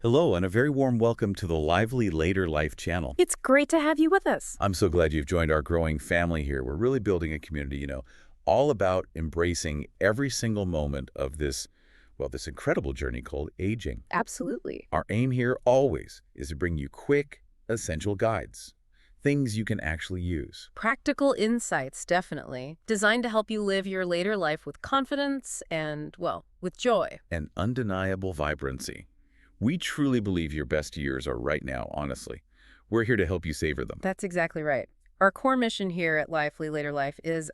Hello, and a very warm welcome to the Lively Later Life channel. It's great to have you with us. I'm so glad you've joined our growing family here. We're really building a community, all about embracing every single moment of this incredible journey called aging. Absolutely. Our aim here always is to bring you quick, essential guides, things you can actually use. Practical insights, definitely. Designed to help you live your later life with confidence and, well, with joy. And undeniable vibrancy. We truly believe your best years are right now, honestly. We're here to help you savor them. That's exactly right. Our core mission here at Lively Later Life is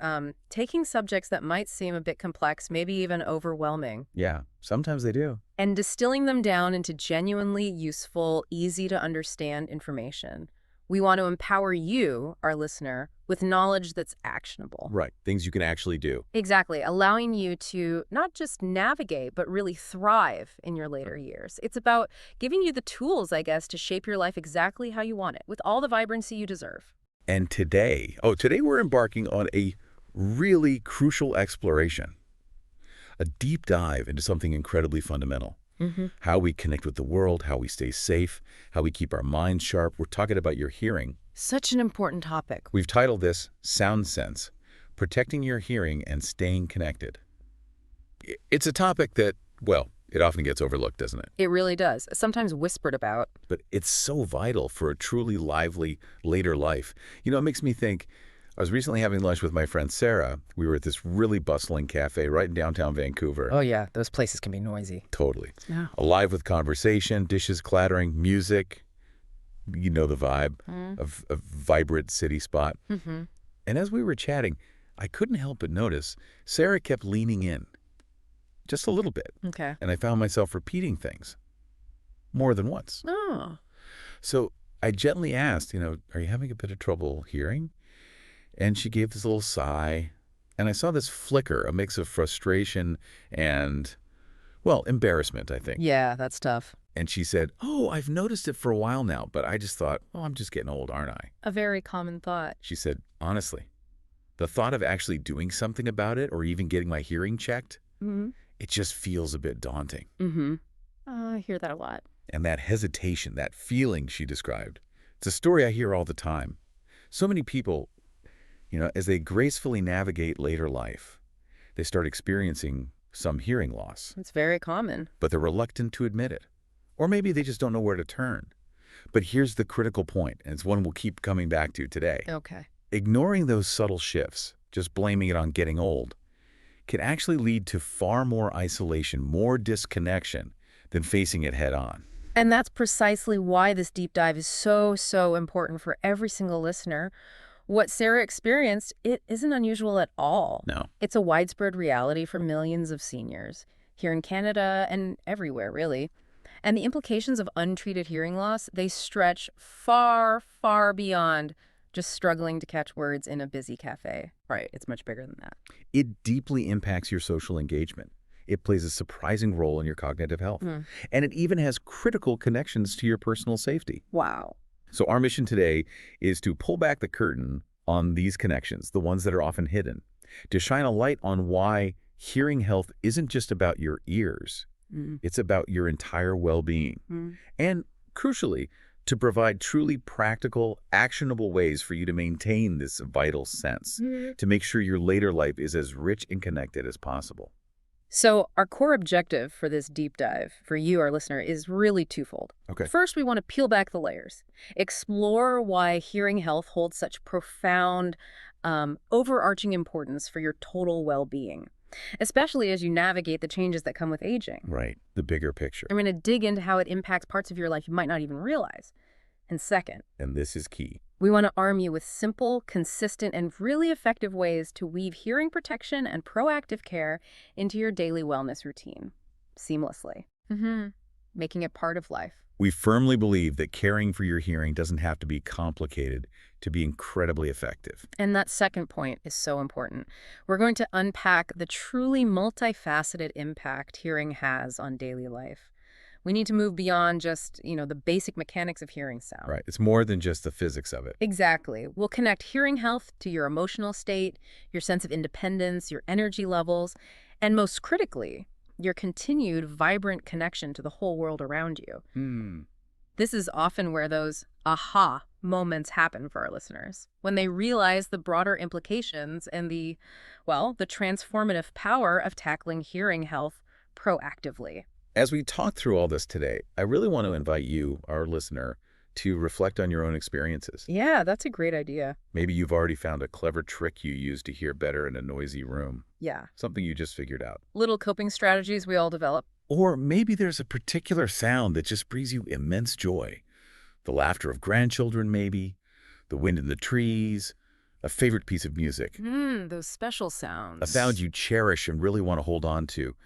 taking subjects that might seem a bit complex, maybe even overwhelming, Yeah, sometimes they do. and distilling them down into genuinely useful, easy to understand information. We want to empower you, our listener, with knowledge that's actionable. Right, things you can actually do. Exactly, allowing you to not just navigate, but really thrive in your later years. It's about giving you the tools, I guess, to shape your life exactly how you want it, with all the vibrancy you deserve. And today we're embarking on a really crucial exploration, a deep dive into something incredibly fundamental. How we connect with the world, how we stay safe, how we keep our minds sharp. We're talking about your hearing. Such an important topic. We've titled this Sound Sense, Protecting Your Hearing and Staying Connected. It's a topic that, well, it often gets overlooked, doesn't it? It really does. Sometimes whispered about. But it's so vital for a truly lively later life. It makes me think, I was recently having lunch with my friend Sarah. We were at this really bustling cafe right in downtown Vancouver. Oh yeah, those places can be noisy. Totally. Yeah. Alive with conversation, dishes clattering, music. You know the vibe of a vibrant city spot. And as we were chatting, I couldn't help but notice Sarah kept leaning in just a little bit. Okay. And I found myself repeating things more than once. Oh. So I gently asked, are you having a bit of trouble hearing? And she gave this little sigh, and I saw this flicker, a mix of frustration and, well, embarrassment, I think. Yeah, that's tough. And she said, I've noticed it for a while now, but I just thought, I'm just getting old, aren't I? A very common thought. She said, honestly, the thought of actually doing something about it or even getting my hearing checked, it just feels a bit daunting. I hear that a lot. And that hesitation, that feeling she described, it's a story I hear all the time. So many people, as they gracefully navigate later life, they start experiencing some hearing loss. It's very common. But they're reluctant to admit it. Or maybe they just don't know where to turn. But here's the critical point, and it's one we'll keep coming back to today. Okay. Ignoring those subtle shifts, just blaming it on getting old, can actually lead to far more isolation, more disconnection than facing it head on. And that's precisely why this deep dive is so important for every single listener. What Sarah experienced, it isn't unusual at all. No. It's a widespread reality for millions of seniors, here in Canada and everywhere, really. And the implications of untreated hearing loss, they stretch far, far beyond just struggling to catch words in a busy cafe. Right, it's much bigger than that. It deeply impacts your social engagement. It plays a surprising role in your cognitive health. And it even has critical connections to your personal safety. Wow. So our mission today is to pull back the curtain on these connections, the ones that are often hidden, to shine a light on why hearing health isn't just about your ears. It's about your entire well-being. And crucially, to provide truly practical, actionable ways for you to maintain this vital sense, to make sure your later life is as rich and connected as possible. So our core objective for this deep dive, for you, our listener, is really twofold. Okay. First, we want to peel back the layers, explore why hearing health holds such profound, overarching importance for your total well-being, especially as you navigate the changes that come with aging. Right, the bigger picture. I'm going to dig into how it impacts parts of your life you might not even realize. And second, And this is key. we want to arm you with simple, consistent, and really effective ways to weave hearing protection and proactive care into your daily wellness routine seamlessly, making it part of life. We firmly believe that caring for your hearing doesn't have to be complicated to be incredibly effective. And that second point is so important. We're going to unpack the truly multifaceted impact hearing has on daily life. We need to move beyond just, the basic mechanics of hearing sound. Right, it's more than just the physics of it. Exactly. We'll connect hearing health to your emotional state, your sense of independence, your energy levels, and most critically, your continued vibrant connection to the whole world around you. This is often where those aha moments happen for our listeners, when they realize the broader implications and the transformative power of tackling hearing health proactively. As we talk through all this today, I really want to invite you, our listener, to reflect on your own experiences. Yeah, that's a great idea. Maybe you've already found a clever trick you use to hear better in a noisy room. Yeah. Something you just figured out. Little coping strategies we all develop. Or maybe there's a particular sound that just brings you immense joy. The laughter of grandchildren, maybe. The wind in the trees. A favorite piece of music. Those special sounds. A sound you cherish and really want to hold on to.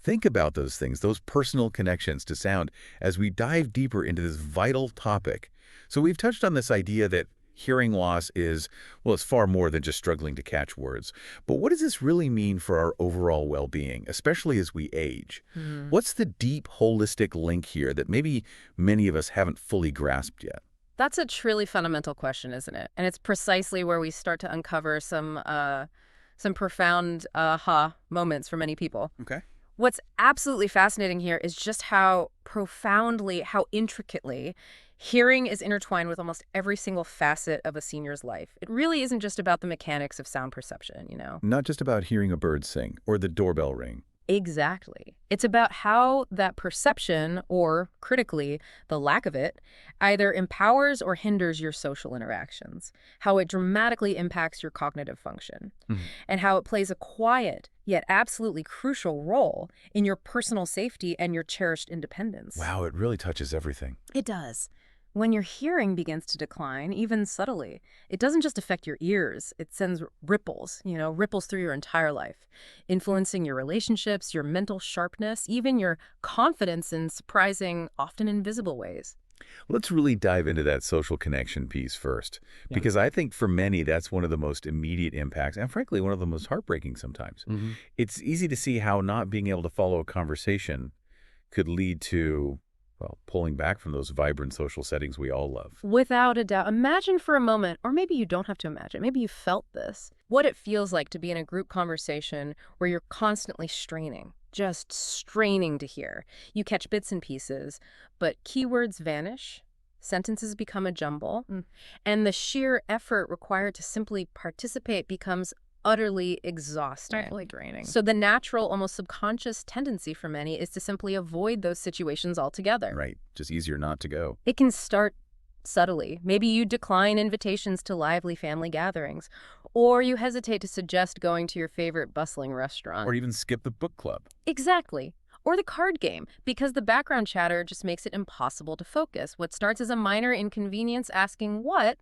Think about those things, those personal connections to sound, as we dive deeper into this vital topic. So we've touched on this idea that hearing loss is, well, it's far more than just struggling to catch words. But what does this really mean for our overall well-being, especially as we age? What's the deep, holistic link here that maybe many of us haven't fully grasped yet? That's a truly fundamental question, isn't it? And it's precisely where we start to uncover some profound aha moments for many people. Okay. What's absolutely fascinating here is just how profoundly, how intricately hearing is intertwined with almost every single facet of a senior's life. It really isn't just about the mechanics of sound perception, you know? Not just about hearing a bird sing or the doorbell ring. Exactly. It's about how that perception, or critically, the lack of it, either empowers or hinders your social interactions, how it dramatically impacts your cognitive function, and how it plays a quiet, yet absolutely crucial role in your personal safety and your cherished independence. Wow, it really touches everything. It does. When your hearing begins to decline, even subtly, it doesn't just affect your ears. It sends ripples through your entire life, influencing your relationships, your mental sharpness, even your confidence in surprising, often invisible ways. Let's really dive into that social connection piece first, because I think for many, that's one of the most immediate impacts, and frankly, one of the most heartbreaking sometimes. It's easy to see how not being able to follow a conversation could lead to, well, pulling back from those vibrant social settings we all love. Without a doubt. Imagine for a moment, or maybe you don't have to imagine, maybe you felt this, what it feels like to be in a group conversation where you're constantly straining, just straining to hear. You catch bits and pieces, but keywords vanish, sentences become a jumble, and the sheer effort required to simply participate becomes utterly exhausting. Definitely draining. So the natural, almost subconscious tendency for many is to simply avoid those situations altogether. Right. Just easier not to go. It can start subtly. Maybe you decline invitations to lively family gatherings, or you hesitate to suggest going to your favorite bustling restaurant. Or even skip the book club. Exactly. Or the card game, because the background chatter just makes it impossible to focus. What starts as a minor inconvenience, asking what,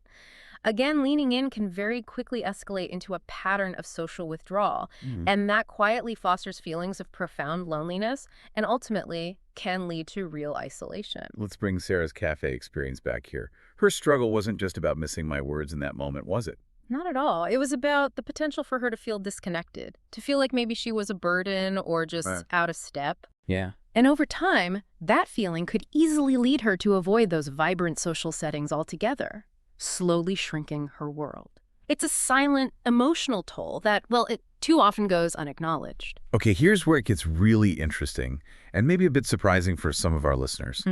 again, leaning in, can very quickly escalate into a pattern of social withdrawal. And that quietly fosters feelings of profound loneliness and ultimately can lead to real isolation. Let's bring Sarah's cafe experience back here. Her struggle wasn't just about missing my words in that moment, was it? Not at all. It was about the potential for her to feel disconnected, to feel like maybe she was a burden or just out of step. Yeah. And over time, that feeling could easily lead her to avoid those vibrant social settings altogether, slowly shrinking her world. It's a silent, emotional toll that, well, it too often goes unacknowledged. Okay, here's where it gets really interesting and maybe a bit surprising for some of our listeners.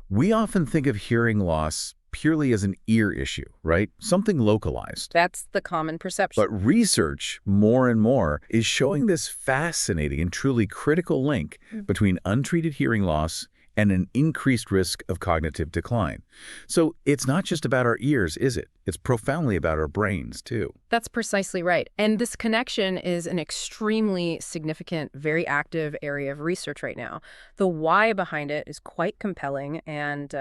We often think of hearing loss purely as an ear issue, right? Something localized. That's the common perception. But research, more and more, is showing this fascinating and truly critical link between untreated hearing loss and an increased risk of cognitive decline. So it's not just about our ears, is it? It's profoundly about our brains, too. That's precisely right. And this connection is an extremely significant, very active area of research right now. The why behind it is quite compelling and,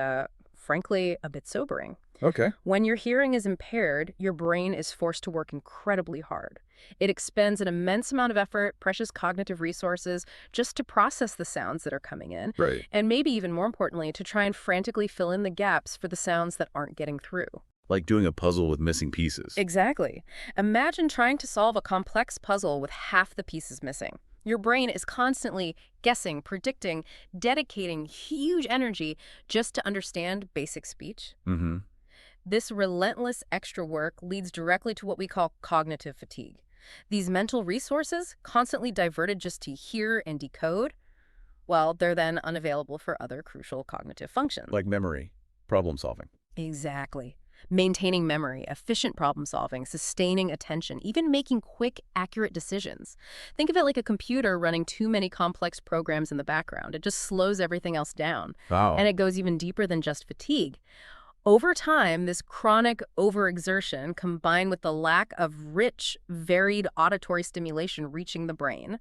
frankly, a bit sobering. Okay. When your hearing is impaired, your brain is forced to work incredibly hard. It expends an immense amount of effort, precious cognitive resources, just to process the sounds that are coming in. Right. And maybe even more importantly, to try and frantically fill in the gaps for the sounds that aren't getting through. Like doing a puzzle with missing pieces. Exactly. Imagine trying to solve a complex puzzle with half the pieces missing. Your brain is constantly guessing, predicting, dedicating huge energy just to understand basic speech. This relentless extra work leads directly to what we call cognitive fatigue. These mental resources, constantly diverted just to hear and decode, well, they're then unavailable for other crucial cognitive functions. Like memory, problem solving. Exactly. Maintaining memory, efficient problem solving, sustaining attention, even making quick, accurate decisions. Think of it like a computer running too many complex programs in the background. It just slows everything else down. Wow. And it goes even deeper than just fatigue. Over time, this chronic overexertion, combined with the lack of rich, varied auditory stimulation reaching the brain,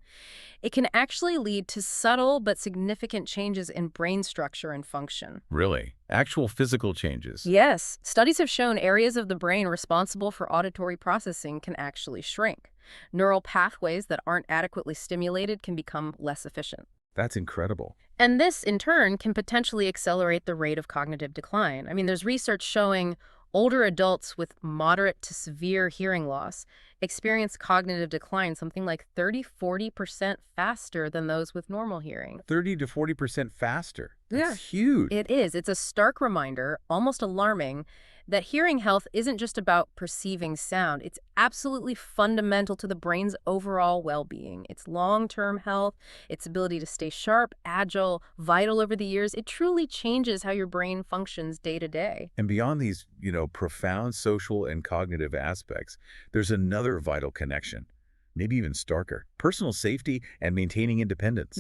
it can actually lead to subtle but significant changes in brain structure and function. Really? Actual physical changes? Yes, studies have shown areas of the brain responsible for auditory processing can actually shrink. Neural pathways that aren't adequately stimulated can become less efficient. That's incredible. And this, in turn, can potentially accelerate the rate of cognitive decline. I mean, there's research showing older adults with moderate to severe hearing loss experience cognitive decline something like 30–40% faster than those with normal hearing. 30 to 40% faster. Yeah. That's huge. It is. It's a stark reminder, almost alarming, that hearing health isn't just about perceiving sound. It's absolutely fundamental to the brain's overall well-being. Its long-term health, its ability to stay sharp, agile, vital over the years. It truly changes how your brain functions day to day. And beyond these, profound social and cognitive aspects, there's another vital connection, maybe even starker: personal safety and maintaining independence.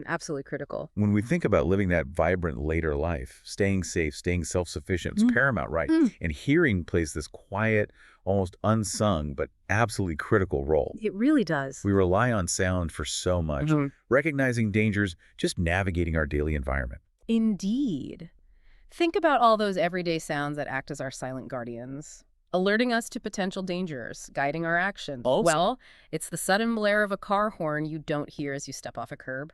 Absolutely critical. When we think about living that vibrant later life, staying safe, staying self-sufficient, it's paramount, right? And hearing plays this quiet, almost unsung, but absolutely critical role. It really does. We rely on sound for so much, recognizing dangers, just navigating our daily environment. Indeed. Think about all those everyday sounds that act as our silent guardians, alerting us to potential dangers, guiding our actions. Well, it's the sudden blare of a car horn you don't hear as you step off a curb,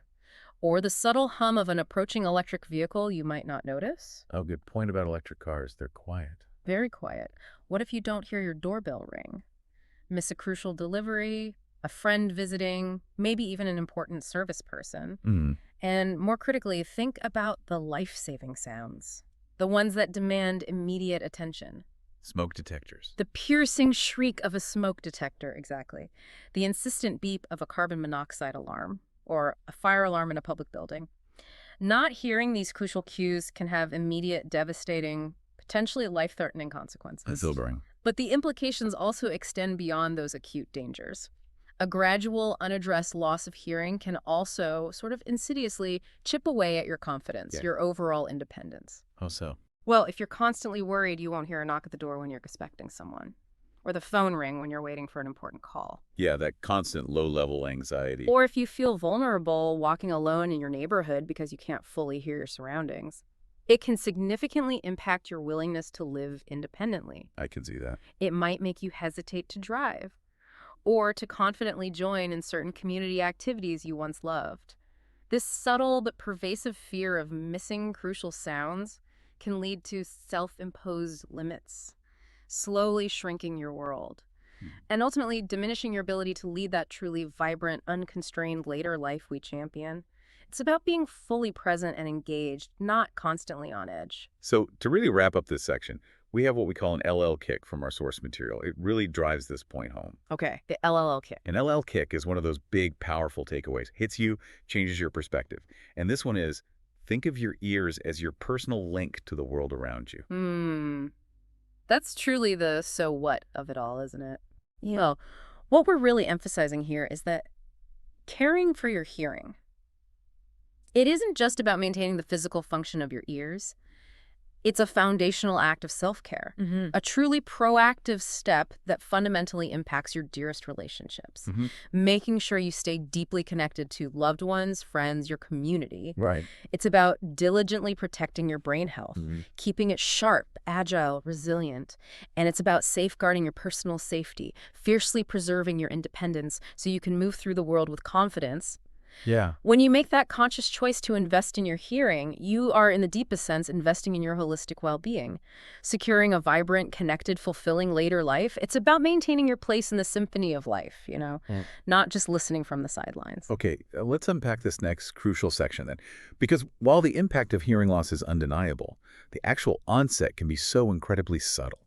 or the subtle hum of an approaching electric vehicle you might not notice. Oh, good point about electric cars. They're quiet. Very quiet. What if you don't hear your doorbell ring? Miss a crucial delivery, a friend visiting, maybe even an important service person. And more critically, think about the life-saving sounds, the ones that demand immediate attention. Smoke detectors. The piercing shriek of a smoke detector, exactly. The insistent beep of a carbon monoxide alarm, or a fire alarm in a public building. Not hearing these crucial cues can have immediate, devastating, potentially life-threatening consequences. That's sobering. But the implications also extend beyond those acute dangers. A gradual, unaddressed loss of hearing can also sort of insidiously chip away at your confidence, your overall independence. How so? Well, if you're constantly worried you won't hear a knock at the door when you're expecting someone, or the phone ring when you're waiting for an important call. Yeah, that constant low-level anxiety. Or if you feel vulnerable walking alone in your neighborhood because you can't fully hear your surroundings, it can significantly impact your willingness to live independently. I can see that. It might make you hesitate to drive, or to confidently join in certain community activities you once loved. This subtle but pervasive fear of missing crucial sounds can lead to self-imposed limits, slowly shrinking your world, and ultimately diminishing your ability to lead that truly vibrant, unconstrained later life we champion. It's about being fully present and engaged, not constantly on edge. So to really wrap up this section, we have what we call an LL kick from our source material. It really drives this point home. Okay, the LLL kick. An LL kick is one of those big, powerful takeaways. Hits you, changes your perspective. And this one is, think of your ears as your personal link to the world around you. That's truly the so what of it all, isn't it? Yeah. Well, what we're really emphasizing here is that caring for your hearing, it isn't just about maintaining the physical function of your ears. It's a foundational act of self-care, a truly proactive step that fundamentally impacts your dearest relationships, making sure you stay deeply connected to loved ones, friends, your community. Right. It's about diligently protecting your brain health, keeping it sharp, agile, resilient, and it's about safeguarding your personal safety, fiercely preserving your independence so you can move through the world with confidence. Yeah. When you make that conscious choice to invest in your hearing, you are, in the deepest sense, investing in your holistic well-being. Securing a vibrant, connected, fulfilling later life, it's about maintaining your place in the symphony of life, not just listening from the sidelines. Okay, let's unpack this next crucial section then. Because while the impact of hearing loss is undeniable, the actual onset can be so incredibly subtle.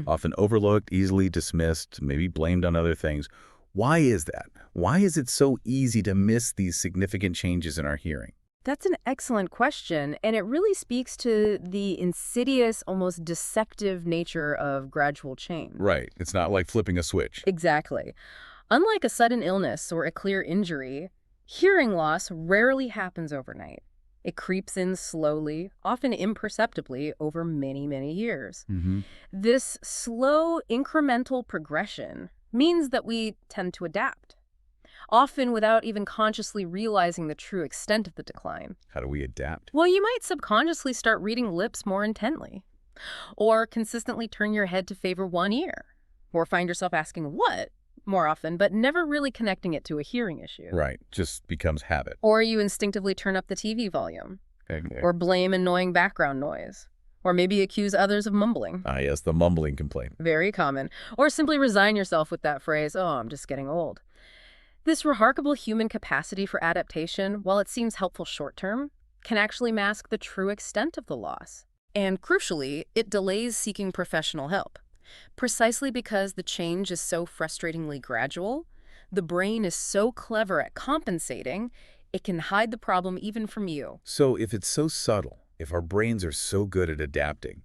Often overlooked, easily dismissed, maybe blamed on other things. Why is that? Why is it so easy to miss these significant changes in our hearing? That's an excellent question, and it really speaks to the insidious, almost deceptive nature of gradual change. Right. It's not like flipping a switch. Exactly. Unlike a sudden illness or a clear injury, hearing loss rarely happens overnight. It creeps in slowly, often imperceptibly, over many, many years. Mm-hmm. This slow, incremental progression means that we tend to adapt, often without even consciously realizing the true extent of the decline. How do we adapt? Well, you might subconsciously start reading lips more intently, or consistently turn your head to favor one ear, or find yourself asking what more often, but never really connecting it to a hearing issue. Right. Just becomes habit. Or you instinctively turn up the TV volume, Okay. or blame annoying background noise, or maybe accuse others of mumbling. Ah, yes, the mumbling complaint. Very common. Or simply resign yourself with that phrase, oh, I'm just getting old. This remarkable human capacity for adaptation, while it seems helpful short-term, can actually mask the true extent of the loss. And crucially, it delays seeking professional help. Precisely because the change is so frustratingly gradual, the brain is so clever at compensating, it can hide the problem even from you. So if it's so subtle, if our brains are so good at adapting,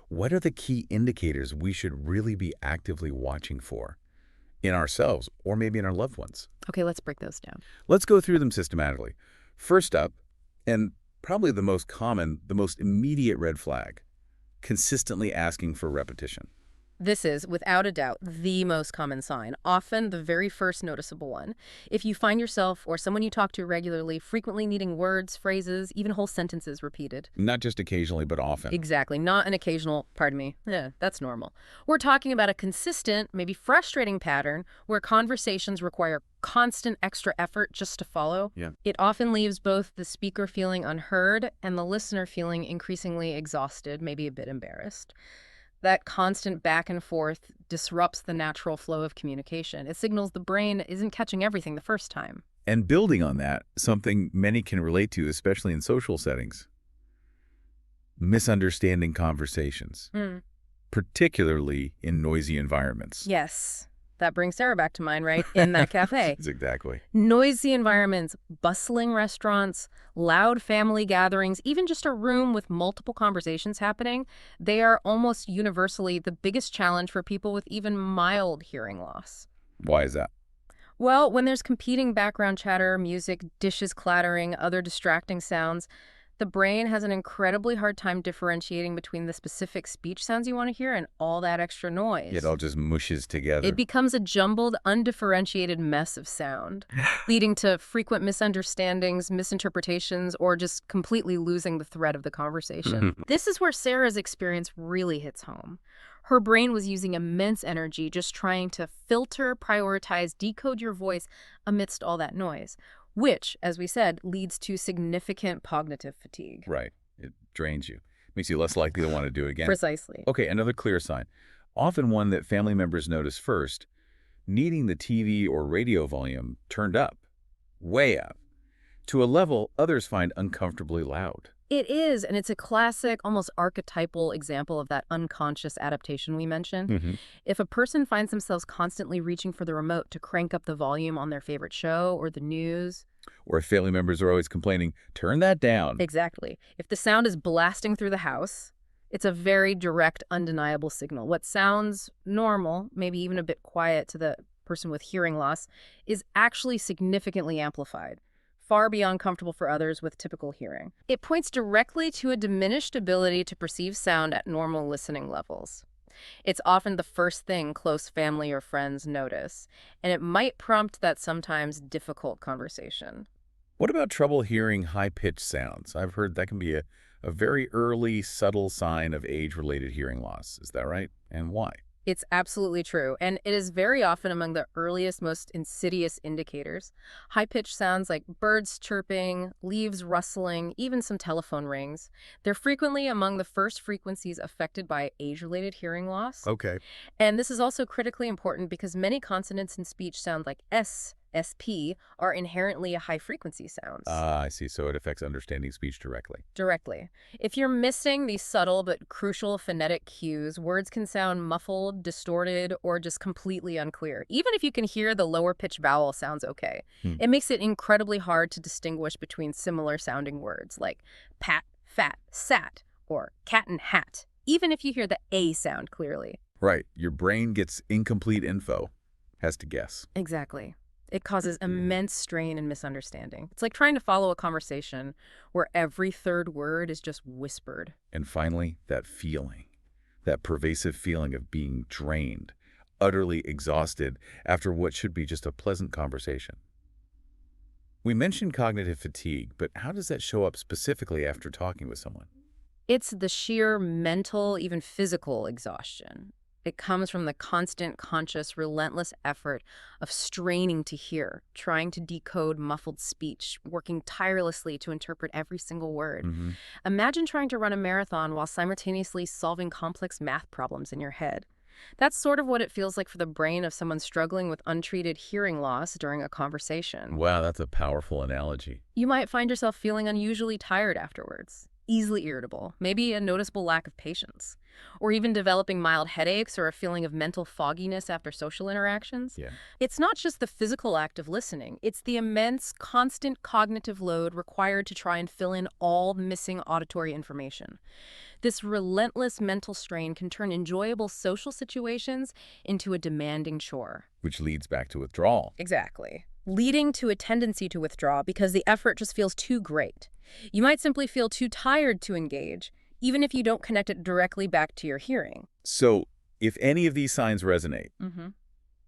what are the key indicators we should really be actively watching for? In ourselves, or maybe in our loved ones? Okay, let's break those down. Let's go through them systematically. First up, and probably the most common, the most immediate red flag, consistently asking for repetition. This is, without a doubt, the most common sign, often the very first noticeable one. If you find yourself or someone you talk to regularly frequently needing words, phrases, even whole sentences repeated. Not just occasionally, but often. Exactly, not an occasional, pardon me, that's normal. We're talking about a consistent, maybe frustrating pattern where conversations require constant extra effort just to follow. Yeah. It often leaves both the speaker feeling unheard and the listener feeling increasingly exhausted, maybe a bit embarrassed. That constant back and forth disrupts the natural flow of communication. It signals the brain isn't catching everything the first time. And building on that, something many can relate to, especially in social settings, misunderstanding conversations, particularly in noisy environments. Yes. That brings Sarah back to mind, right? In that cafe. That's exactly. Noisy environments, bustling restaurants, loud family gatherings, even just a room with multiple conversations happening, they are almost universally the biggest challenge for people with even mild hearing loss. Why is that? Well, when there's competing background chatter, music, dishes clattering, other distracting sounds, the brain has an incredibly hard time differentiating between the specific speech sounds you want to hear and all that extra noise. It all just mushes together. It becomes a jumbled, undifferentiated mess of sound, leading to frequent misunderstandings, misinterpretations, or just completely losing the thread of the conversation. This is where Sarah's experience really hits home. Her brain was using immense energy just trying to filter, prioritize, decode your voice amidst all that noise, which, as we said, leads to significant cognitive fatigue. Right. It drains you. Makes you less likely to want to do it again. Precisely. Okay, another clear sign, often one that family members notice first, needing the TV or radio volume turned up, way up, to a level others find uncomfortably loud. It is, and it's a classic, almost archetypal example of that unconscious adaptation we mentioned. If a person finds themselves constantly reaching for the remote to crank up the volume on their favorite show or the news. Or if family members are always complaining, turn that down. Exactly. If the sound is blasting through the house, it's a very direct, undeniable signal. What sounds normal, maybe even a bit quiet to the person with hearing loss, is actually significantly amplified, far beyond comfortable for others with typical hearing. It points directly to a diminished ability to perceive sound at normal listening levels. It's often the first thing close family or friends notice, and it might prompt that sometimes difficult conversation. What about trouble hearing high-pitched sounds? I've heard that can be a very early, subtle sign of age-related hearing loss. Is that right? And why? It's absolutely true, and it is very often among the earliest, most insidious indicators. High-pitched sounds like birds chirping, leaves rustling, even some telephone rings. They're frequently among the first frequencies affected by age-related hearing loss. Okay. And this is also critically important because many consonants in speech sound like S SP, are inherently high-frequency sounds. Ah, I see. So it affects understanding speech directly. Directly. If you're missing these subtle but crucial phonetic cues, words can sound muffled, distorted, or just completely unclear, even if you can hear the lower-pitched vowel sounds okay. Hmm. It makes it incredibly hard to distinguish between similar-sounding words like pat, fat, sat, or cat and hat, even if you hear the A sound clearly. Right. Your brain gets incomplete info, has to guess. Exactly. It causes immense strain and misunderstanding. It's like trying to follow a conversation where every third word is just whispered. And finally, that feeling, that pervasive feeling of being drained, utterly exhausted after what should be just a pleasant conversation. We mentioned cognitive fatigue, but how does that show up specifically after talking with someone? It's the sheer mental, even physical exhaustion. It comes from the constant, conscious, relentless effort of straining to hear, trying to decode muffled speech, working tirelessly to interpret every single word. Mm-hmm. Imagine trying to run a marathon while simultaneously solving complex math problems in your head. That's sort of what it feels like for the brain of someone struggling with untreated hearing loss during a conversation. Wow, that's a powerful analogy. You might find yourself feeling unusually tired afterwards, easily irritable, maybe a noticeable lack of patience, or even developing mild headaches or a feeling of mental fogginess after social interactions. Yeah. It's not just the physical act of listening, it's the immense, constant cognitive load required to try and fill in all missing auditory information. This relentless mental strain can turn enjoyable social situations into a demanding chore. Which leads back to withdrawal. Exactly. Leading to a tendency to withdraw because the effort just feels too great. You might simply feel too tired to engage, even if you don't connect it directly back to your hearing. So, if any of these signs resonate,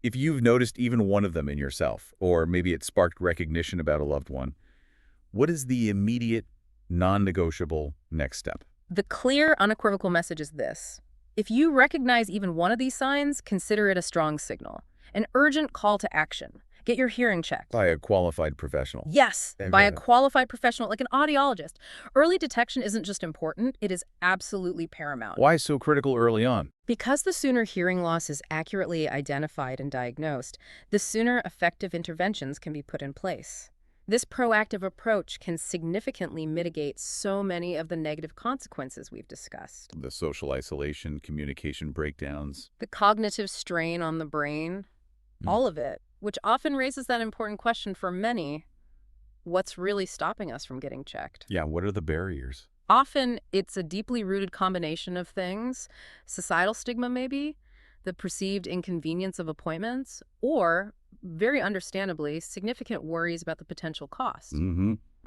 if you've noticed even one of them in yourself, or maybe it sparked recognition about a loved one, what is the immediate, non-negotiable next step? The clear, unequivocal message is this. If you recognize even one of these signs, consider it a strong signal, an urgent call to action. Get your hearing checked. By a qualified professional. Yes, by a qualified professional like an audiologist. Early detection isn't just important, it is absolutely paramount. Why so critical early on? Because the sooner hearing loss is accurately identified and diagnosed, the sooner effective interventions can be put in place. This proactive approach can significantly mitigate so many of the negative consequences we've discussed. The social isolation, communication breakdowns. The cognitive strain on the brain, all of it, which often raises that important question for many, what's really stopping us from getting checked? Yeah, what are the barriers? Often it's a deeply rooted combination of things, societal stigma maybe, the perceived inconvenience of appointments, or, very understandably, significant worries about the potential cost.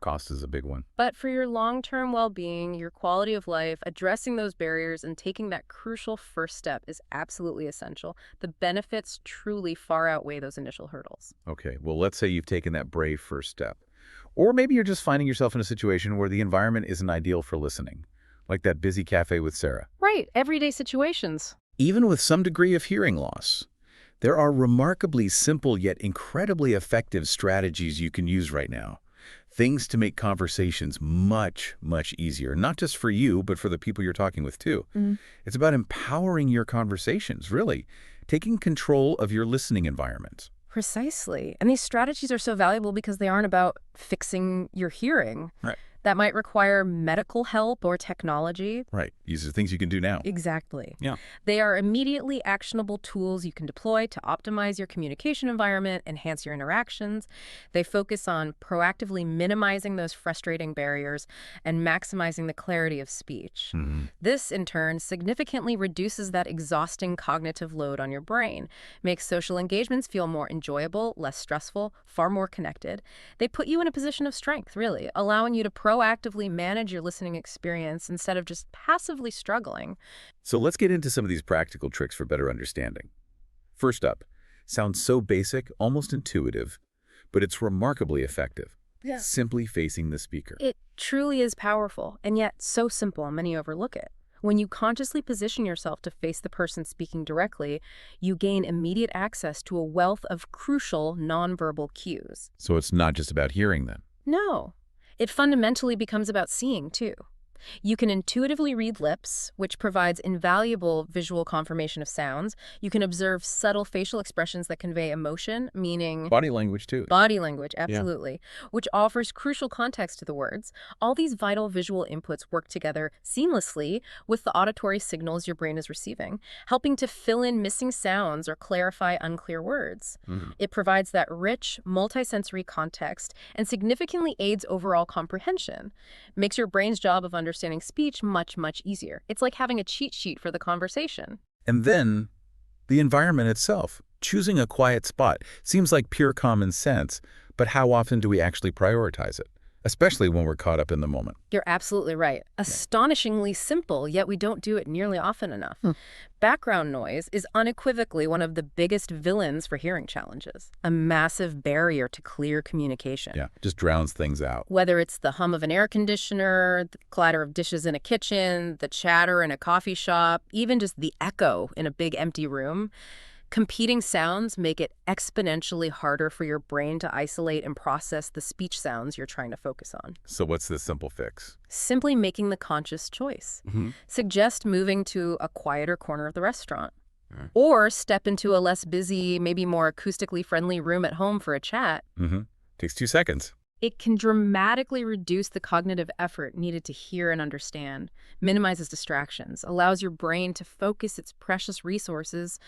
Cost is a big one. But for your long-term well-being, your quality of life, addressing those barriers and taking that crucial first step is absolutely essential. The benefits truly far outweigh those initial hurdles. Okay, well, let's say you've taken that brave first step. Or maybe you're just finding yourself in a situation where the environment isn't ideal for listening, like that busy cafe with Sarah. Right, everyday situations. Even with some degree of hearing loss, there are remarkably simple yet incredibly effective strategies you can use right now. Things to make conversations much, much easier, not just for you, but for the people you're talking with too. It's about empowering your conversations, really, taking control of your listening environment. Precisely. And these strategies are so valuable because they aren't about fixing your hearing. Right. That might require medical help or technology. Right. These are things you can do now. Exactly. Yeah. They are immediately actionable tools you can deploy to optimize your communication environment, enhance your interactions. They focus on proactively minimizing those frustrating barriers and maximizing the clarity of speech. This, in turn, significantly reduces that exhausting cognitive load on your brain, makes social engagements feel more enjoyable, less stressful, far more connected. They put you in a position of strength, really, allowing you to proactively manage your listening experience instead of just passively struggling. So let's get into some of these practical tricks for better understanding. First up, sounds so basic, almost intuitive, but it's remarkably effective. Yeah. Simply facing the speaker. It truly is powerful, and yet so simple, many overlook it. When you consciously position yourself to face the person speaking directly, you gain immediate access to a wealth of crucial nonverbal cues. So it's not just about hearing then. No. It fundamentally becomes about seeing, too. You can intuitively read lips, which provides invaluable visual confirmation of sounds. You can observe subtle facial expressions that convey emotion, meaning Body language, too. body language, Yeah. absolutely, which offers crucial context to the words. All these vital visual inputs work together seamlessly with the auditory signals your brain is receiving, helping to fill in missing sounds or clarify unclear words. Mhm. It provides that rich, multisensory context and significantly aids overall comprehension. Makes your brain's job of understanding speech much, much easier. It's like having a cheat sheet for the conversation. And then the environment itself. Choosing a quiet spot seems like pure common sense, but how often do we actually prioritize it? Especially when we're caught up in the moment. You're absolutely right. Astonishingly simple, yet we don't do it nearly often enough. Hmm. Background noise is unequivocally one of the biggest villains for hearing challenges, a massive barrier to clear communication. Yeah, just drowns things out. Whether it's the hum of an air conditioner, the clatter of dishes in a kitchen, the chatter in a coffee shop, even just the echo in a big empty room, competing sounds make it exponentially harder for your brain to isolate and process the speech sounds you're trying to focus on. So what's the simple fix? Simply making the conscious choice. Suggest moving to a quieter corner of the restaurant. Or step into a less busy, maybe more acoustically friendly room at home for a chat. Takes 2 seconds. It can dramatically reduce the cognitive effort needed to hear and understand, minimizes distractions, allows your brain to focus its precious resources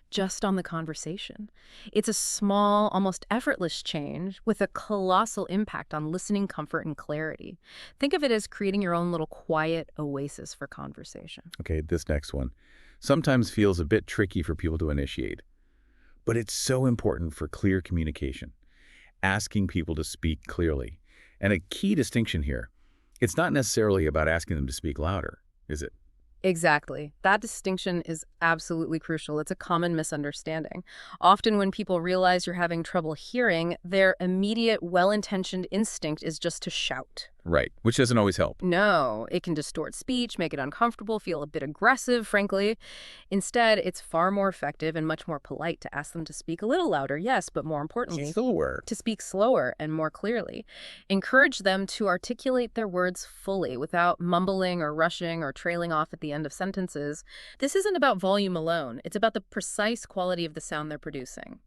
just on the conversation. It's a small, almost effortless change with a colossal impact on listening comfort and clarity. Think of it as creating your own little quiet oasis for conversation. Okay, this next one sometimes feels a bit tricky for people to initiate, but it's so important for clear communication. Asking people to speak clearly. And a key distinction here, it's not necessarily about asking them to speak louder, is it? Exactly. That distinction is absolutely crucial. It's a common misunderstanding. Often when people realize you're having trouble hearing, their immediate, well-intentioned instinct is just to shout. Right, which doesn't always help. No, it can distort speech, make it uncomfortable, feel a bit aggressive, frankly. Instead, it's far more effective and much more polite to ask them to speak a little louder, yes, but more importantly, Slower. to speak slower and more clearly. Encourage them to articulate their words fully without mumbling or rushing or trailing off at the end of sentences. This isn't about volume alone. It's about the precise quality of the sound they're producing.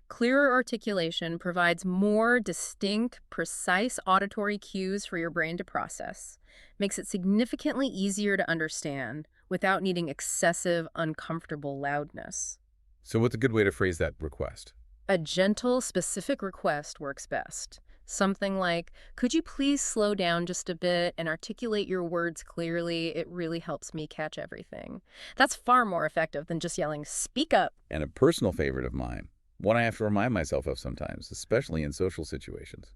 Clearer articulation provides more distinct, precise auditory cues for your brain to process, makes it significantly easier to understand without needing excessive, uncomfortable loudness. So what's a good way to phrase that request? A gentle, specific request works best. Something like, could you please slow down just a bit and articulate your words clearly? It really helps me catch everything. That's far more effective than just yelling, speak up. And a personal favorite of mine, one I have to remind myself of sometimes, especially in social situations.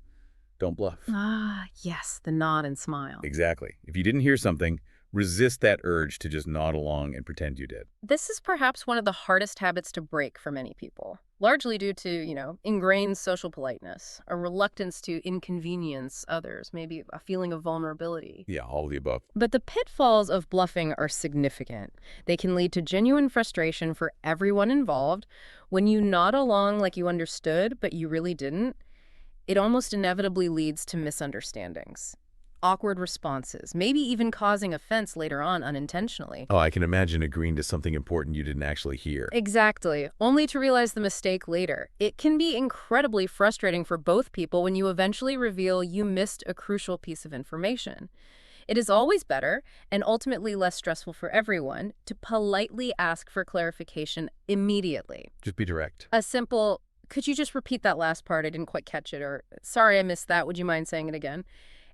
Don't bluff. Ah, yes, the nod and smile. Exactly. If you didn't hear something, resist that urge to just nod along and pretend you did. This is perhaps one of the hardest habits to break for many people, largely due to, ingrained social politeness, a reluctance to inconvenience others, maybe a feeling of vulnerability. Yeah, all of the above. But the pitfalls of bluffing are significant. They can lead to genuine frustration for everyone involved. When you nod along like you understood, but you really didn't, it almost inevitably leads to misunderstandings, awkward responses, maybe even causing offense later on unintentionally. Oh, I can imagine agreeing to something important you didn't actually hear. Exactly, only to realize the mistake later. It can be incredibly frustrating for both people when you eventually reveal you missed a crucial piece of information. It is always better, and ultimately less stressful for everyone, to politely ask for clarification immediately. Just be direct. A simple, could you just repeat that last part? I didn't quite catch it, or sorry, I missed that. Would you mind saying it again?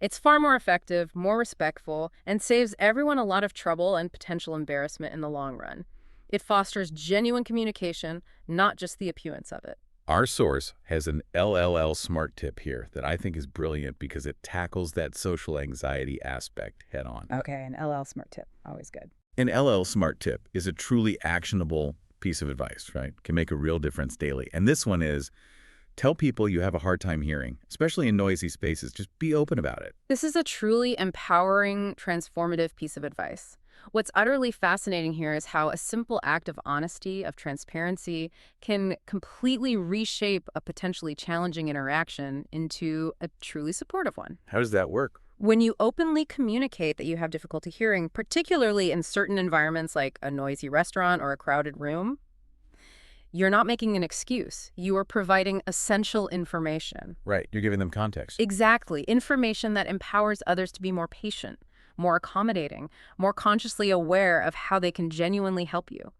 It's far more effective, more respectful, and saves everyone a lot of trouble and potential embarrassment in the long run. It fosters genuine communication, not just the appearance of it. Our source has an LLL smart tip here that I think is brilliant because it tackles that social anxiety aspect head on. Okay, an LL smart tip. Always good. An LL smart tip is a truly actionable piece of advice, right? Can make a real difference daily. And this one is, tell people you have a hard time hearing, especially in noisy spaces. Just be open about it. This is a truly empowering, transformative piece of advice. What's utterly fascinating here is how a simple act of honesty, of transparency, can completely reshape a potentially challenging interaction into a truly supportive one. How does that work? When you openly communicate that you have difficulty hearing, particularly in certain environments like a noisy restaurant or a crowded room, you're not making an excuse. You are providing essential information. Right, you're giving them context. Exactly. Information that empowers others to be more patient, more accommodating, more consciously aware of how they can genuinely help you.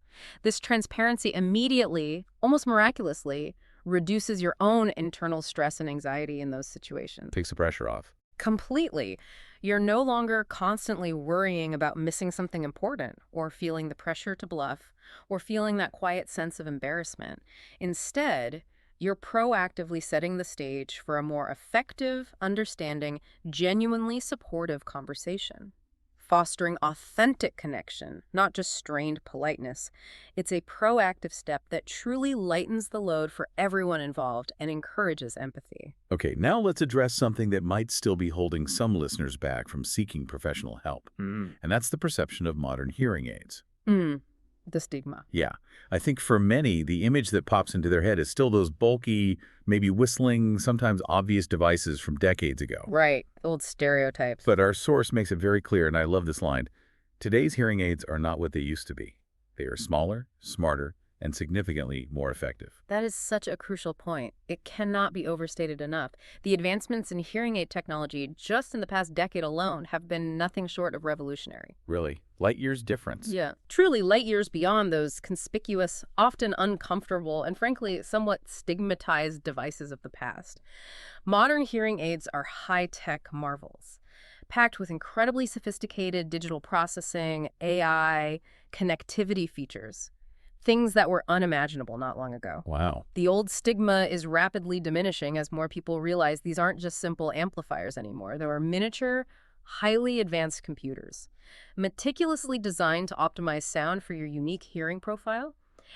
This transparency immediately, almost miraculously, reduces your own internal stress and anxiety in those situations. Takes the pressure off. Completely. You're no longer constantly worrying about missing something important or feeling the pressure to bluff or feeling that quiet sense of embarrassment. Instead, you're proactively setting the stage for a more effective, understanding, genuinely supportive conversation. Fostering authentic connection, not just strained politeness. It's a proactive step that truly lightens the load for everyone involved and encourages empathy. Okay, now let's address something that might still be holding some listeners back from seeking professional help. And that's the perception of modern hearing aids. The stigma. Yeah, I think for many, the image that pops into their head is still those bulky, maybe whistling, sometimes obvious devices from decades ago. Right. Old stereotypes. But our source makes it very clear, and I love this line, today's hearing aids are not what they used to be. They are smaller, smarter, and significantly more effective. That is such a crucial point. It cannot be overstated enough. The advancements in hearing aid technology just in the past decade alone have been nothing short of revolutionary. Really, light years difference. Yeah, truly light years beyond those conspicuous, often uncomfortable, and frankly, somewhat stigmatized devices of the past. Modern hearing aids are high-tech marvels, packed with incredibly sophisticated digital processing, AI, connectivity features. Things that were unimaginable not long ago. Wow. The old stigma is rapidly diminishing as more people realize these aren't just simple amplifiers anymore. They are miniature, highly advanced computers, meticulously designed to optimize sound for your unique hearing profile,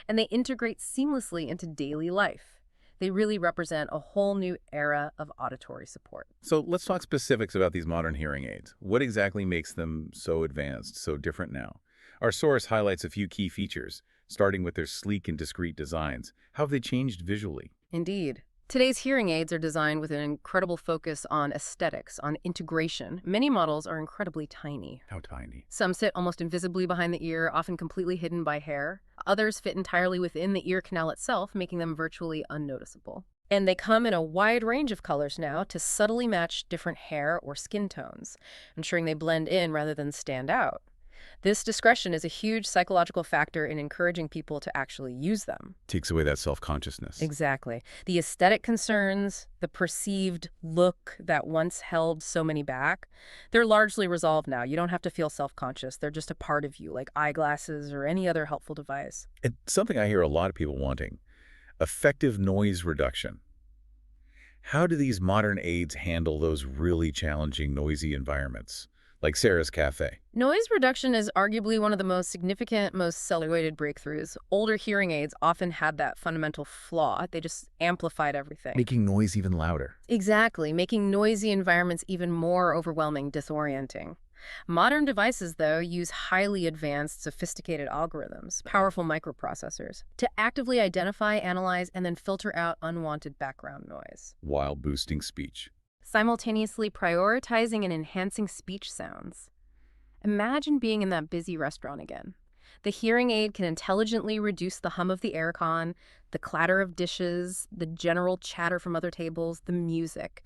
and they integrate seamlessly into daily life. They really represent a whole new era of auditory support. So let's talk specifics about these modern hearing aids. What exactly makes them so advanced, so different now? Our source highlights a few key features, starting with their sleek and discreet designs. How have they changed visually? Indeed. Today's hearing aids are designed with an incredible focus on aesthetics, on integration. Many models are incredibly tiny. How tiny? Some sit almost invisibly behind the ear, often completely hidden by hair. Others fit entirely within the ear canal itself, making them virtually unnoticeable. And they come in a wide range of colors now to subtly match different hair or skin tones, ensuring they blend in rather than stand out. This discretion is a huge psychological factor in encouraging people to actually use them. Takes away that self-consciousness. Exactly. The aesthetic concerns, the perceived look that once held so many back, they're largely resolved now. You don't have to feel self-conscious. They're just a part of you, like eyeglasses or any other helpful device. It's something I hear a lot of people wanting. Effective noise reduction. How do these modern aids handle those really challenging, noisy environments? Like Sarah's Cafe. Noise reduction is arguably one of the most significant, most celebrated breakthroughs. Older hearing aids often had that fundamental flaw. They just amplified everything. Making noise even louder. Exactly, making noisy environments even more overwhelming, disorienting. Modern devices, though, use highly advanced, sophisticated algorithms, powerful microprocessors, to actively identify, analyze, and then filter out unwanted background noise, while boosting speech. Simultaneously prioritizing and enhancing speech sounds. Imagine being in that busy restaurant again. The hearing aid can intelligently reduce the hum of the aircon, the clatter of dishes, the general chatter from other tables, the music,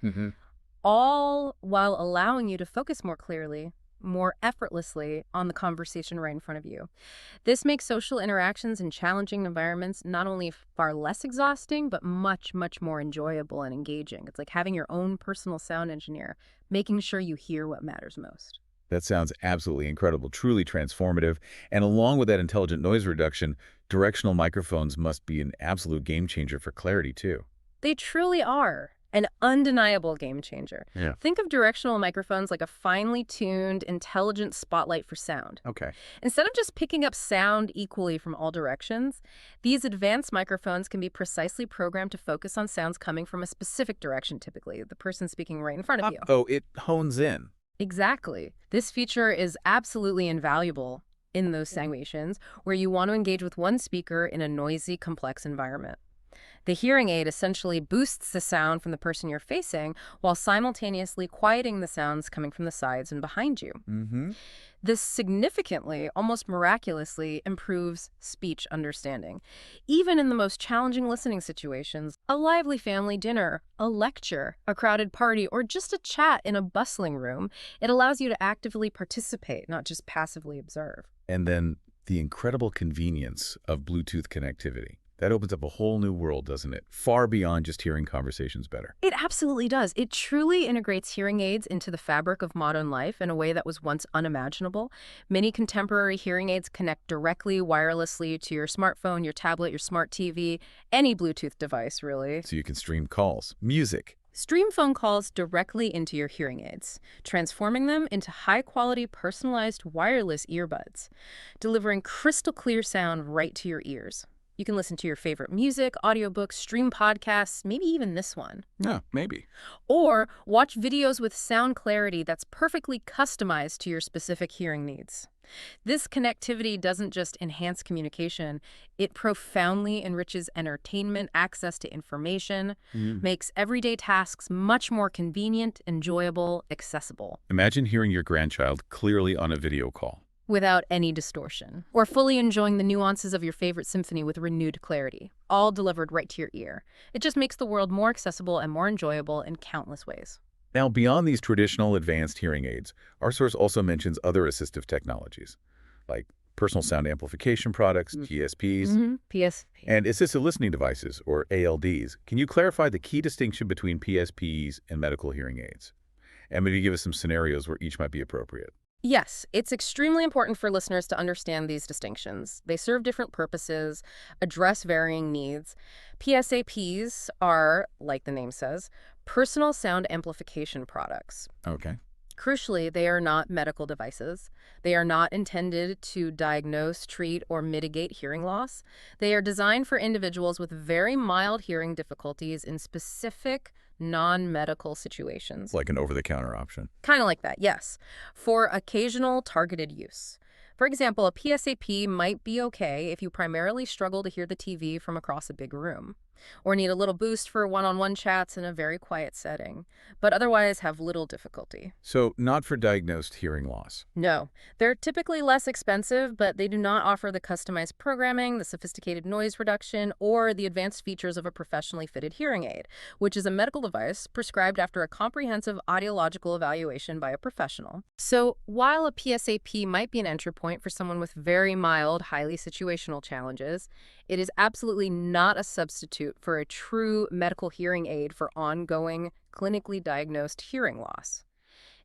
all while allowing you to focus more clearly, more effortlessly on the conversation right in front of you. This makes social interactions in challenging environments not only far less exhausting, but much, much more enjoyable and engaging. It's like having your own personal sound engineer, making sure you hear what matters most. That sounds absolutely incredible, truly transformative. And along with that intelligent noise reduction, directional microphones must be an absolute game changer for clarity, too. They truly are. An undeniable game changer. Yeah. Think of directional microphones like a finely tuned, intelligent spotlight for sound. Okay. Instead of just picking up sound equally from all directions, these advanced microphones can be precisely programmed to focus on sounds coming from a specific direction, typically, the person speaking right in front of you. Oh, it hones in. Exactly. This feature is absolutely invaluable in those situations where you want to engage with one speaker in a noisy, complex environment. The hearing aid essentially boosts the sound from the person you're facing while simultaneously quieting the sounds coming from the sides and behind you. Mm-hmm. This significantly, almost miraculously, improves speech understanding. Even in the most challenging listening situations, a lively family dinner, a lecture, a crowded party, or just a chat in a bustling room, it allows you to actively participate, not just passively observe. And then the incredible convenience of Bluetooth connectivity. That opens up a whole new world, doesn't it? Far beyond just hearing conversations better. It absolutely does. It truly integrates hearing aids into the fabric of modern life in a way that was once unimaginable. Many contemporary hearing aids connect directly wirelessly to your smartphone, your tablet, your smart TV, any Bluetooth device, really. So you can stream calls, music. Stream phone calls directly into your hearing aids, transforming them into high-quality, personalized wireless earbuds, delivering crystal clear sound right to your ears. You can listen to your favorite music, audiobooks, stream podcasts, maybe even this one. Yeah, maybe. Or watch videos with sound clarity that's perfectly customized to your specific hearing needs. This connectivity doesn't just enhance communication, it profoundly enriches entertainment, access to information, makes everyday tasks much more convenient, enjoyable, accessible. Imagine hearing your grandchild clearly on a video call. Without any distortion, or fully enjoying the nuances of your favorite symphony with renewed clarity, all delivered right to your ear. It just makes the world more accessible and more enjoyable in countless ways. Now, beyond these traditional advanced hearing aids, our source also mentions other assistive technologies, like personal sound amplification products, PSPs, PSP. and assisted listening devices, or ALDs. Can you clarify the key distinction between PSPs and medical hearing aids? And maybe give us some scenarios where each might be appropriate. Yes, it's extremely important for listeners to understand these distinctions. They serve different purposes, address varying needs. PSAPs are, like the name says, personal sound amplification products. Okay. Crucially, they are not medical devices. They are not intended to diagnose, treat, or mitigate hearing loss. They are designed for individuals with very mild hearing difficulties in specific non-medical situations. Like an over-the-counter option. Kind of like that, yes. For occasional targeted use. For example, a PSAP might be okay if you primarily struggle to hear the TV from across a big room, or need a little boost for one-on-one chats in a very quiet setting, but otherwise have little difficulty. So, not for diagnosed hearing loss. No, they're typically less expensive, but they do not offer the customized programming, the sophisticated noise reduction, or the advanced features of a professionally fitted hearing aid, which is a medical device prescribed after a comprehensive audiological evaluation by a professional. So, while a PSAP might be an entry point for someone with very mild, highly situational challenges, it is absolutely not a substitute for a true medical hearing aid for ongoing, clinically diagnosed hearing loss.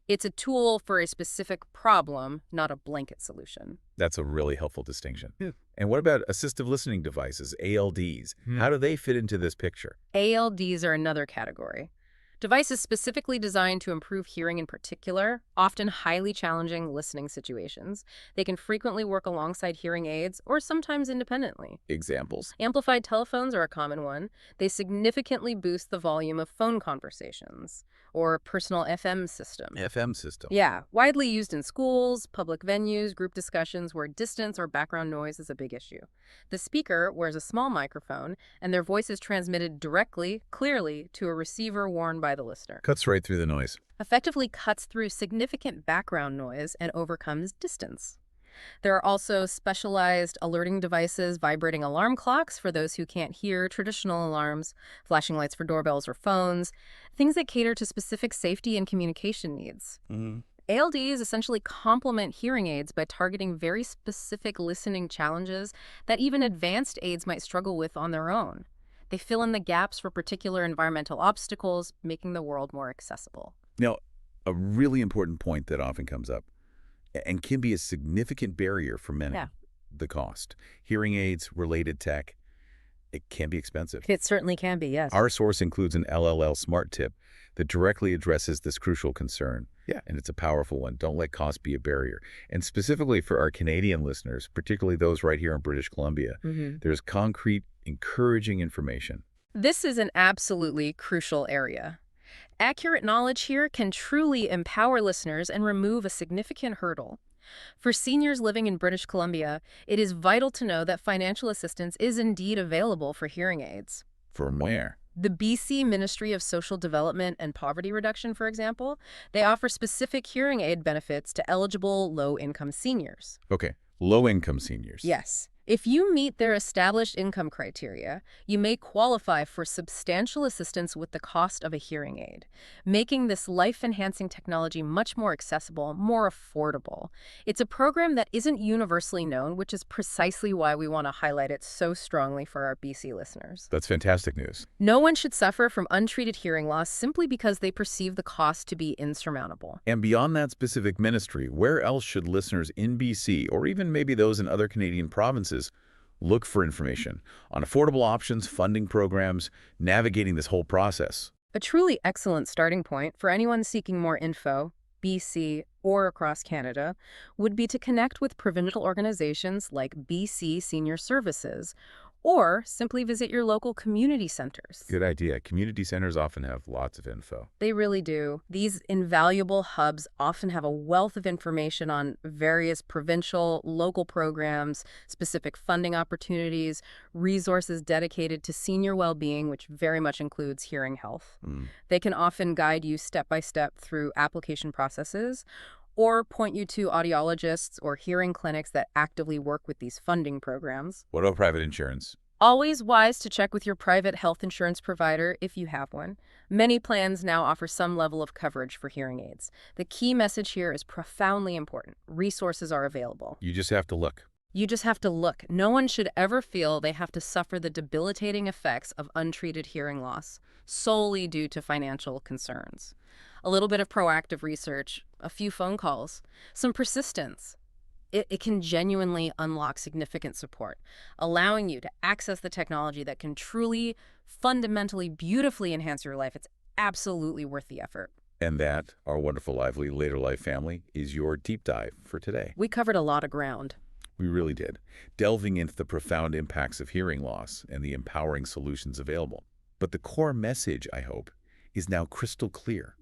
It's a tool for a specific problem, not a blanket solution. That's a really helpful distinction. Yeah. And what about assistive listening devices, ALDs? How do they fit into this picture? ALDs are another category. Devices specifically designed to improve hearing in particular, often highly challenging listening situations. They can frequently work alongside hearing aids or sometimes independently. Examples? Amplified telephones are a common one. They significantly boost the volume of phone conversations. Or personal FM system. FM system. Yeah, widely used in schools, public venues, group discussions where distance or background noise is a big issue. The speaker wears a small microphone, and their voice is transmitted directly, clearly, to a receiver worn by the listener. Cuts right through the noise. Effectively cuts through significant background noise and overcomes distance. There are also specialized alerting devices, vibrating alarm clocks for those who can't hear traditional alarms, flashing lights for doorbells or phones, things that cater to specific safety and communication needs. ALDs essentially complement hearing aids by targeting very specific listening challenges that even advanced aids might struggle with on their own. They fill in the gaps for particular environmental obstacles, making the world more accessible. Now, a really important point that often comes up and can be a significant barrier for many, the cost. Hearing aids, related tech, it can be expensive. It certainly can be, yes. Our source includes an LLL smart tip that directly addresses this crucial concern. Yeah. And it's a powerful one. Don't let cost be a barrier. And specifically for our Canadian listeners, particularly those right here in British Columbia, there's concrete, encouraging information. This is an absolutely crucial area. Accurate knowledge here can truly empower listeners and remove a significant hurdle. For seniors living in British Columbia, it is vital to know that financial assistance is indeed available for hearing aids. From where? The BC Ministry of Social Development and Poverty Reduction, for example, they offer specific hearing aid benefits to eligible low-income seniors. Okay, low-income seniors. Yes. If you meet their established income criteria, you may qualify for substantial assistance with the cost of a hearing aid, making this life-enhancing technology much more accessible, more affordable. It's a program that isn't universally known, which is precisely why we want to highlight it so strongly for our BC listeners. That's fantastic news. No one should suffer from untreated hearing loss simply because they perceive the cost to be insurmountable. And beyond that specific ministry, where else should listeners in BC, or even maybe those in other Canadian provinces, look for information on affordable options, funding programs, navigating this whole process? A truly excellent starting point for anyone seeking more info, BC or across Canada, would be to connect with provincial organizations like BC Senior Services, or simply visit your local community centers. Good idea. Community centers often have lots of info. They really do. These invaluable hubs often have a wealth of information on various provincial, local programs, specific funding opportunities, resources dedicated to senior well-being, which very much includes hearing health. They can often guide you step by step through application processes, or point you to audiologists or hearing clinics that actively work with these funding programs. What about private insurance? Always wise to check with your private health insurance provider if you have one. Many plans now offer some level of coverage for hearing aids. The key message here is profoundly important. Resources are available. You just have to look. You just have to look. No one should ever feel they have to suffer the debilitating effects of untreated hearing loss solely due to financial concerns. A little bit of proactive research, a few phone calls, some persistence. It can genuinely unlock significant support, allowing you to access the technology that can truly, fundamentally, beautifully enhance your life. It's absolutely worth the effort. And that, our wonderful, lively, later life family, is your deep dive for today. We covered a lot of ground. We really did, delving into the profound impacts of hearing loss and the empowering solutions available. But the core message, I hope, is now crystal clear.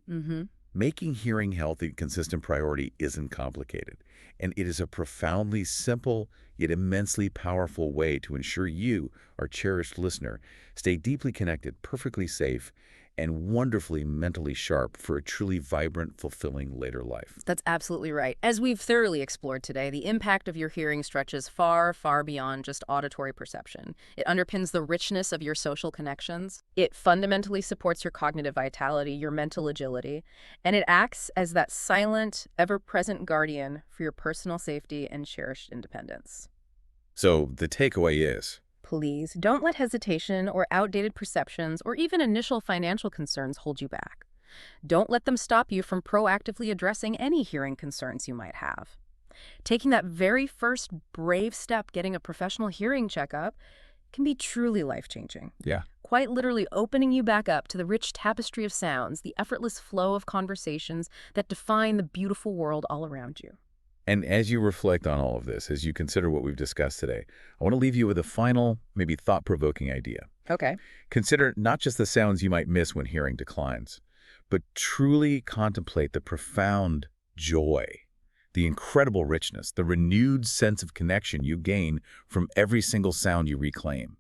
Making hearing health a consistent priority isn't complicated, and it is a profoundly simple yet immensely powerful way to ensure you, our cherished listener, stay deeply connected, perfectly safe, and wonderfully mentally sharp for a truly vibrant, fulfilling later life. That's absolutely right. As we've thoroughly explored today, the impact of your hearing stretches far, far beyond just auditory perception. It underpins the richness of your social connections. It fundamentally supports your cognitive vitality, your mental agility, and it acts as that silent, ever-present guardian for your personal safety and cherished independence. So the takeaway is, please don't let hesitation or outdated perceptions or even initial financial concerns hold you back. Don't let them stop you from proactively addressing any hearing concerns you might have. Taking that very first brave step, getting a professional hearing checkup, can be truly life-changing. Yeah. Quite literally opening you back up to the rich tapestry of sounds, the effortless flow of conversations that define the beautiful world all around you. And as you reflect on all of this, as you consider what we've discussed today, I want to leave you with a final, maybe thought-provoking idea. Okay. Consider not just the sounds you might miss when hearing declines, but truly contemplate the profound joy, the incredible richness, the renewed sense of connection you gain from every single sound you reclaim.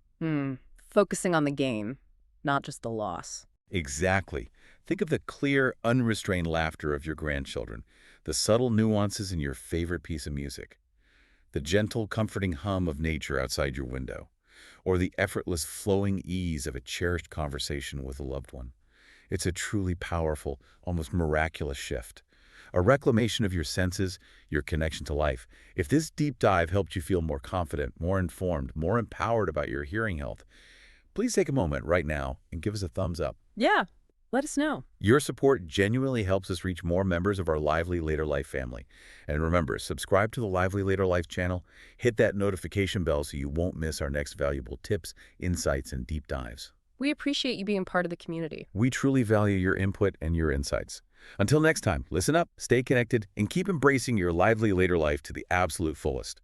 Focusing on the gain, not just the loss. Exactly. Think of the clear, unrestrained laughter of your grandchildren, the subtle nuances in your favorite piece of music, the gentle, comforting hum of nature outside your window, or the effortless, flowing ease of a cherished conversation with a loved one. It's a truly powerful, almost miraculous shift, a reclamation of your senses, your connection to life. If this deep dive helped you feel more confident, more informed, more empowered about your hearing health, please take a moment right now and give us a thumbs up. Yeah. Let us know. Your support genuinely helps us reach more members of our Lively Later Life family. And remember, subscribe to the Lively Later Life channel, hit that notification bell so you won't miss our next valuable tips, insights, and deep dives. We appreciate you being part of the community. We truly value your input and your insights. Until next time, listen up, stay connected, and keep embracing your Lively Later Life to the absolute fullest.